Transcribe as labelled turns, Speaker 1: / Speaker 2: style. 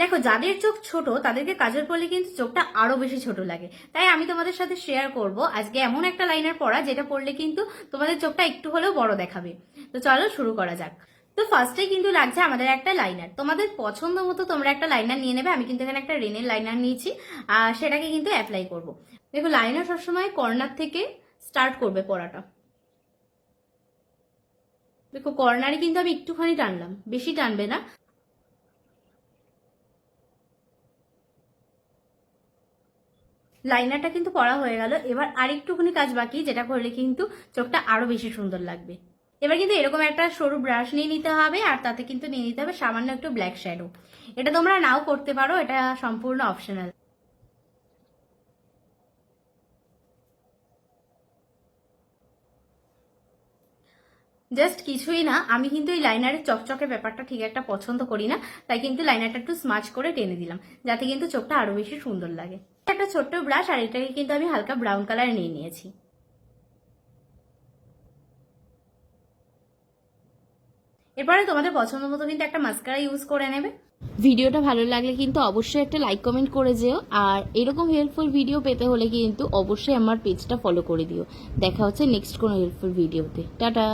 Speaker 1: দেখো, যাদের চোখ ছোট তাদেরকে কাজল পরলে কিন্তু চোখটা আরো বেশি ছোট লাগে। তাই আমি তোমাদের সাথে শেয়ার করব আজকে এমন একটা লাইনার পরা যেটা পরলে কিন্তু তোমাদের চোখটা একটু হলেও বড় দেখাবে। তো চলো শুরু করা যাক। তো ফার্স্টে কিন্তু লাগছে আমাদের একটা লাইনার। তোমাদের পছন্দ মতো তোমরা একটা লাইনার নিয়ে নেবে। আমি কিন্তু এখানে একটা রেনের লাইনার নিয়েছি, আর সেটাকে কিন্তু অ্যাপ্লাই করব। দেখো, লাইনার সবসময় কর্নার থেকে স্টার্ট করবে পরাটা। দেখো, কর্নারে কিন্তু আমি একটুখানি টানলাম, বেশি টানবে না। লাইনারটা কিন্তু পড়া হয়ে গেল। এবার আরেকটুখানি কাজ বাকি, যেটা করলে কিন্তু চোখটা আরো বেশি সুন্দর লাগবে। এবার কিন্তু এরকম একটা সরু ব্রাশ নিয়ে নিতে হবে, আর তাতে কিন্তু নিয়ে নিতে হবে সামান্য একটু ব্ল্যাক শ্যাডো। এটা তোমরা নাও করতে পারো, এটা সম্পূর্ণ অপশনাল। জাস্ট কিছুই না, আমি কিন্তু এই লাইনারের চকচকে ব্যাপারটা ঠিক একটা পছন্দ করি না, তাই কিন্তু লাইনারটা একটু স্মাচ করে টেনে দিলাম, যাতে কিন্তু চোখটা আরো বেশি সুন্দর লাগে। একটা ছোট্ট ব্রাশ, আর এটাকে কিন্তু আমি হালকা ব্রাউন কালার নিয়ে নিয়েছি। এরপরে তোমাদের পছন্দ মতো কিন্তু একটা মাস্কারা ইউজ করে নেবে। ভিডিওটা ভালো লাগলে কিন্তু অবশ্যই একটা লাইক কমেন্ট করে যেও, আর এরকম হেল্পফুল ভিডিও পেতে হলে কিন্তু অবশ্যই আমার পেজটা ফলো করে দিও। দেখা হচ্ছে নেক্সট কোনো হেল্পফুল ভিডিওতে। টাটা।